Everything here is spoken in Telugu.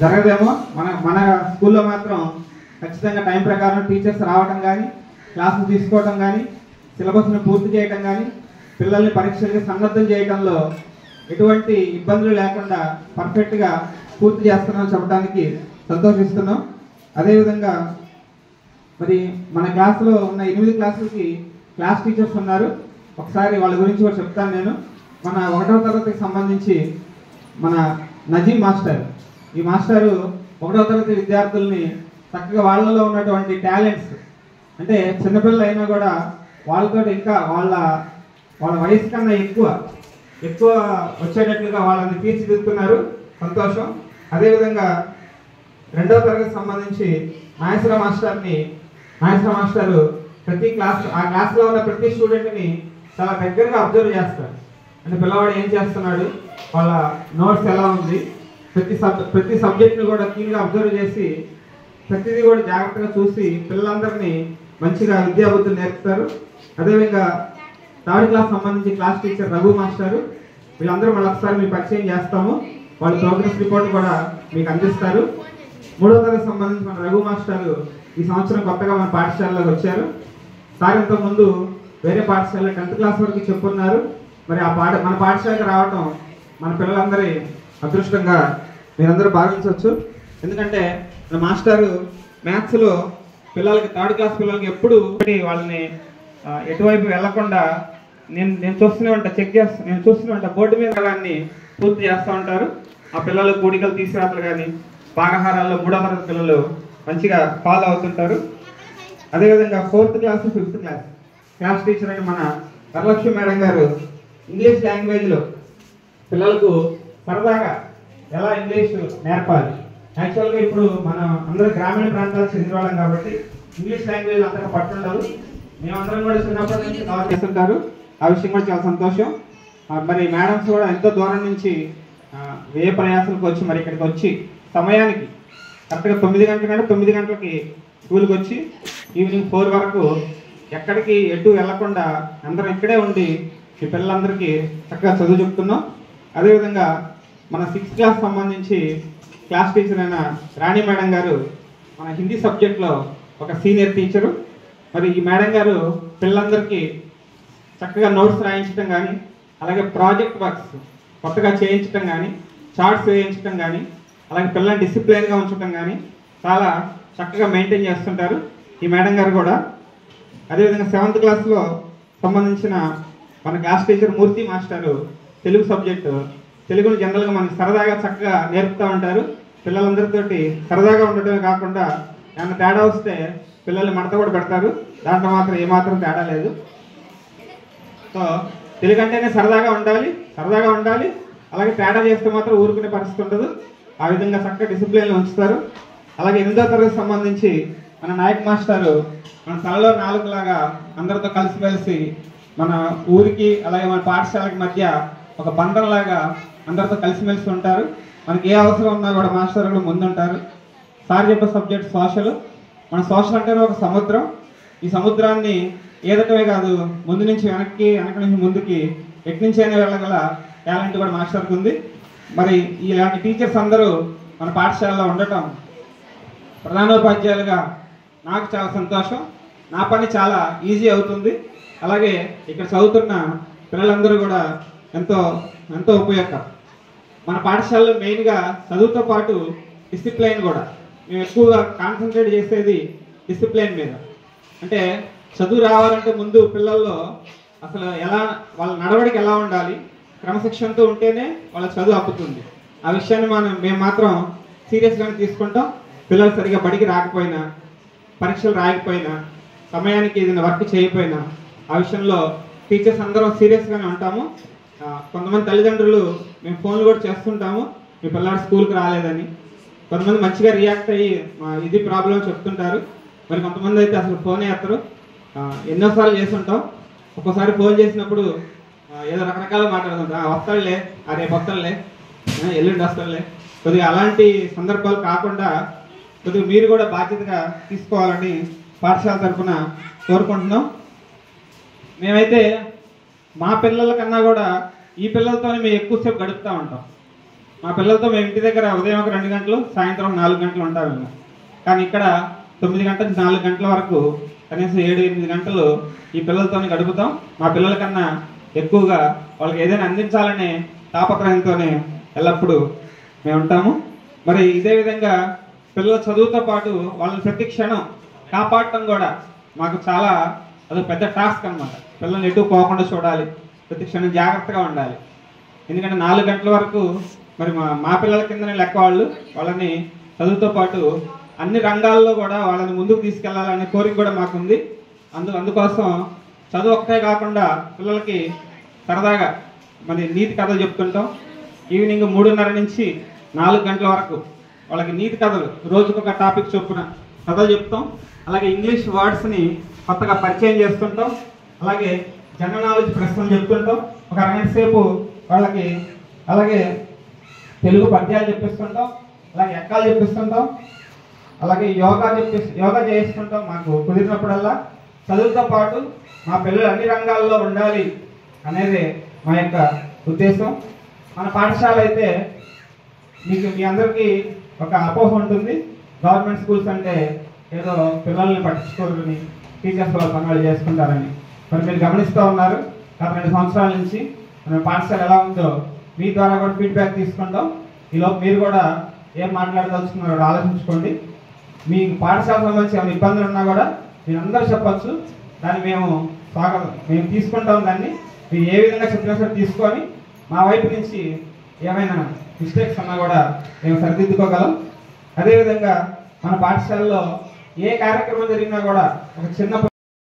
జరగదేమో మన మన స్కూల్లో మాత్రం ఖచ్చితంగా టైం ప్రకారం టీచర్స్ రావడం కానీ క్లాసులు తీసుకోవడం కానీ సిలబస్ను పూర్తి చేయడం కానీ పిల్లల్ని పరీక్షలకి సన్నద్ధం చేయడంలో ఎటువంటి ఇబ్బందులు లేకుండా పర్ఫెక్ట్గా పూర్తి చేస్తున్నాం చెప్పడానికి సంతోషిస్తున్నాం. అదేవిధంగా మరి మన క్లాసులో ఉన్న 8 క్లాసులకి క్లాస్ టీచర్స్ ఉన్నారు. ఒకసారి వాళ్ళ గురించి కూడా చెప్తాను నేను. మన 1వ తరగతికి సంబంధించి మన నజీం మాస్టర్, ఈ మాస్టరు 1వ తరగతి విద్యార్థుల్ని చక్కగా వాళ్ళలో ఉన్నటువంటి టాలెంట్స్, అంటే చిన్నపిల్లలు అయినా కూడా వాళ్ళతో ఇంకా వాళ్ళ వయసు కన్నా ఎక్కువ వచ్చేటట్లుగా వాళ్ళని తీర్చిదిద్దుతున్నారు. సంతోషం. అదేవిధంగా 2వ తరగతికి సంబంధించి నాగేశ్వర మాస్టరు ప్రతి ఆ క్లాస్లో ఉన్న ప్రతి స్టూడెంట్ని చాలా దగ్గరగా అబ్జర్వ్ చేస్తారు. అంటే పిల్లవాడు ఏం చేస్తున్నాడు, వాళ్ళ నోట్స్ ఎలా ఉంది, ప్రతి సబ్జెక్ట్ని కూడా క్లీన్గా అబ్జర్వ్ చేసి ప్రతిదీ కూడా జాగ్రత్తగా చూసి పిల్లలందరినీ మంచిగా విద్యాబుద్ధులు నేర్పుతారు. అదేవిధంగా 3rd క్లాస్ సంబంధించి క్లాస్ టీచర్ రఘు మాస్టరు, వీళ్ళందరూ మళ్ళీ ఒకసారి మీకు పరిచయం చేస్తాము. వాళ్ళ ప్రోగ్రెస్ రిపోర్ట్ కూడా మీకు అందిస్తారు. 3వ తరగతి సంబంధించి మన రఘు మాస్టరు ఈ సంవత్సరం కొత్తగా మన పాఠశాలలోకి వచ్చారు. సార్ ఇంతకుముందు వేరే పాఠశాలలో 10th క్లాస్ వరకు చెప్పున్నారు. మరి మన పాఠశాలకు రావటం మన పిల్లలందరి అదృష్టంగా మీరందరూ భావించవచ్చు. ఎందుకంటే మన మాస్టారు మ్యాథ్స్లో పిల్లలకి 3rd క్లాస్ పిల్లలకి ఎప్పుడు వాళ్ళని ఎటువైపు వెళ్లకుండా నేను చూస్తూనే ఉంటా, నేను చూస్తూనే ఉంటా, బోర్డు మీద దాన్ని పూర్తి చేస్తూ ఉంటారు. ఆ పిల్లలు కూడికలు తీసుకురాతలు కానీ భాగాహారాల్లో 3వ తరగతి పిల్లలు మంచిగా ఫాలో అవుతుంటారు. అదేవిధంగా 4th class 5th class teacher అని మన వరలక్ష్మి మేడం గారు ఇంగ్లీష్ లాంగ్వేజ్లో పిల్లలకు సరదాగా ఎలా ఇంగ్లీష్ నేర్పాలి. యాక్చువల్గా ఇప్పుడు మన అందరూ గ్రామీణ ప్రాంతాలకు చెందిన వాళ్ళం కాబట్టి ఇంగ్లీష్ లాంగ్వేజ్ అంతగా పట్టుండదు. మేమందరం కూడా చిన్నప్పటి నుంచి కవర్ చేస్తుంటారు. ఆ విషయం కూడా చాలా సంతోషం. మరి మేడమ్స్ కూడా ఎంతో దూరం నుంచి వ్యయ ప్రయాసాలకు వచ్చి మరి ఇక్కడికి వచ్చి సమయానికి కరెక్ట్గా 9 గంటల కంటే 9 గంటలకి స్కూల్కి వచ్చి ఈవినింగ్ 4 వరకు ఎక్కడికి ఎటు వెళ్లకుండా అందరం ఇక్కడే ఉండి ఈ పిల్లలందరికీ చక్కగా చదువు చెప్తున్నాం. అదేవిధంగా మన 6th క్లాస్ సంబంధించి క్లాస్ టీచర్ అయిన రాణి మేడం గారు మన హిందీ సబ్జెక్ట్లో ఒక సీనియర్ టీచరు. మరి ఈ మేడం గారు పిల్లలందరికీ చక్కగా నోట్స్ రాయించడం కానీ, అలాగే ప్రాజెక్ట్ వర్క్స్ కొత్తగా చేయించడం కానీ, చార్ట్స్ వేయించడం కానీ, అలాగే పిల్లల్ని డిసిప్లైన్గా ఉంచడం కానీ చాలా చక్కగా మెయింటైన్ చేస్తుంటారు ఈ మేడం గారు కూడా. అదేవిధంగా 7th క్లాస్లో సంబంధించిన మన క్లాస్ టీచర్ మూర్తి మాస్టరు తెలుగు సబ్జెక్టు, తెలుగును జనరల్గా మనకి సరదాగా చక్కగా నేర్పుతూ ఉంటారు. పిల్లలందరితోటి సరదాగా ఉండటమే కాకుండా ఏమైనా తేడా వస్తే పిల్లల్ని మడత కూడా పెడతారు. దాంట్లో మాత్రం ఏమాత్రం తేడా లేదు. సో తెలుగు అంటేనే సరదాగా ఉండాలి. అలాగే తేడా చేస్తే మాత్రం ఊరుకునే పరిస్థితి ఉండదు. ఆ విధంగా చక్కగా డిసిప్లిన్లో ఉంచుతారు. అలాగే 8వ తరగతి సంబంధించి మన నాయక్ మాస్టారు మన తలలో 4 లాగా అందరితో కలిసిమెలిసి మన ఊరికి అలాగే మన పాఠశాలకి మధ్య ఒక బంధంలాగా అందరితో కలిసిమెలిసి ఉంటారు. మనకి ఏ అవసరం ఉన్నా కూడా మాస్టర్ కూడా ముందుంటారు. సార్ చెప్పే సబ్జెక్ట్ సోషల్. మన సోషల్ అంటేనే ఒక సముద్రం. ఈ సముద్రాన్ని ఏదటమే కాదు, ముందు నుంచి వెనక్కి నుంచి ముందుకి ఎట్నుంచి అయినా వెళ్ళగల టాలెంట్ కూడా మాస్టర్కి ఉంది. మరి ఇలాంటి టీచర్స్ అందరూ మన పాఠశాలలో ఉండటం ప్రధానోపాధ్యాయులుగా నాకు చాలా సంతోషం. నా పని చాలా ఈజీ అవుతుంది. అలాగే ఇక్కడ చదువుతున్న పిల్లలందరూ కూడా ఎంతో ఉపయోగకరం. మన పాఠశాలలో మెయిన్గా చదువుతో పాటు డిసిప్లైన్ కూడా మేము ఎక్కువగా కాన్సన్ట్రేట్ చేసేది డిసిప్లైన్ మీద. అంటే చదువు రావాలంటే ముందు పిల్లల్లో అసలు వాళ్ళ నడవడికి ఎలా ఉండాలి, క్రమశిక్షణతో ఉంటేనే వాళ్ళ చదువు అప్పుతుంది. ఆ విషయాన్ని మేము మాత్రం సీరియస్గానే తీసుకుంటాం. పిల్లలు సరిగా బడికి రాకపోయినా, పరీక్షలు రాయకపోయినా, సమయానికి ఏదైనా వర్క్ చేయకపోయినా ఆ విషయంలో టీచర్స్ అందరం సీరియస్గానే ఉంటాము. కొంతమంది తల్లిదండ్రులు మేము ఫోన్లు కూడా చేస్తుంటాము, మీ పిల్లాడు స్కూల్కి రాలేదని. కొంతమంది మంచిగా రియాక్ట్ అయ్యి ఇది ప్రాబ్లం చెప్తుంటారు. మరి కొంతమంది అయితే అసలు ఫోనే ఎత్తరు. ఎన్నోసార్లు చేస్తుంటాం. ఒక్కోసారి ఫోన్ చేసినప్పుడు ఏదో రకరకాల మాట్లాడుతుంటాం. వస్తాడులే, రేపు వస్తాడులే, ఎల్లుండి వస్తాడులే. కొద్దిగా అలాంటి సందర్భాలు కాకుండా కొద్దిగా మీరు కూడా బాధ్యతగా తీసుకోవాలని పాఠశాల తరఫున కోరుకుంటున్నాం. మేమైతే మా పిల్లల కన్నా కూడా ఈ పిల్లలతోనే మేము ఎక్కువసేపు గడుపుతూ ఉంటాం. మా పిల్లలతో మేము ఇంటి దగ్గర ఉదయం ఒక 2 గంటలు, సాయంత్రం 4 గంటలు ఉంటాము. కానీ ఇక్కడ 9 గంటల నుంచి 4 గంటల వరకు కనీసం 7-8 గంటలు ఈ పిల్లలతోనే గడుపుతాం. మా పిల్లల కన్నా ఎక్కువగా వాళ్ళకి ఏదైనా అందించాలనే తాపత్రయంతోనే ఎల్లప్పుడూ మేము ఉంటాము. మరి ఇదే విధంగా పిల్లల చదువుతో పాటు వాళ్ళని ప్రతి క్షణం కాపాడటం కూడా మాకు చాలా అది పెద్ద టాస్క్ అనమాట. పిల్లల్ని ఎటు పోకుండా చూడాలి, ప్రతి క్షణం జాగ్రత్తగా ఉండాలి. ఎందుకంటే 4 గంటల వరకు మరి మా పిల్లల కిందనే లెక్క వాళ్ళని చదువుతో పాటు అన్ని రంగాల్లో కూడా వాళ్ళని ముందుకు తీసుకెళ్లాలనే కోరిక కూడా మాకుంది. అందుకోసం చదువు ఒకటే కాకుండా పిల్లలకి సరదాగా మరి నీతి కథలు చెప్తుంటాం. ఈవినింగ్ 3:30 నుంచి 4 గంటల వరకు వాళ్ళకి నీతి కథలు రోజుకొక టాపిక్ చొప్పున కథలు చెప్తాం. అలాగే ఇంగ్లీష్ వర్డ్స్ని కొత్తగా పరిచయం చేస్తుంటాం. అలాగే జనరల్ నాలెడ్జ్ ప్రశ్నలు చెప్తుంటాం. ఒక 2 గంటల సేపు వాళ్ళకి అలాగే తెలుగు పద్యాలు చెప్పిస్తుంటాం. అలాగే ఎక్కాలు చెప్పిస్తుంటాం. అలాగే యోగా చేయిస్తుంటాం. మాకు కుదిరినప్పుడల్లా చదువుతో పాటు మా పిల్లలు అన్ని రంగాల్లో ఉండాలి అనేది మా యొక్క ఉద్దేశం. మన పాఠశాల అయితే మీ అందరికీ ఒక అపోహ ఉంటుంది, గవర్నమెంట్ స్కూల్స్ అంటే ఏదో పిల్లల్ని పట్టించుకోరని, టీచర్స్ వాళ్ళ పనులు చేసుకుంటారని. మరి మీరు గమనిస్తూ ఉన్నారు, గత 2 సంవత్సరాల నుంచి మన పాఠశాల ఎలా ఉందో మీ ద్వారా కూడా ఫీడ్బ్యాక్ తీసుకుంటాం. ఈలోపు మీరు కూడా ఏం మాట్లాడదలుచుకున్నారో ఆలోచించుకోండి. మీ పాఠశాల సంబంధించి ఏమైనా ఇబ్బందులు ఉన్నా కూడా మీరు అందరూ చెప్పచ్చు. దాన్ని మేము తీసుకుంటాం. దాన్ని మీరు ఏ విధంగా చెప్పినా సరే తీసుకొని మా వైపు నుంచి ఏమైనా మిస్టేక్స్ ఉన్నా కూడా మేము సరిదిద్దుకోగలం. అదేవిధంగా మన పాఠశాలలో ఏ కార్యక్రమం జరిగినా కూడా ఒక చిన్న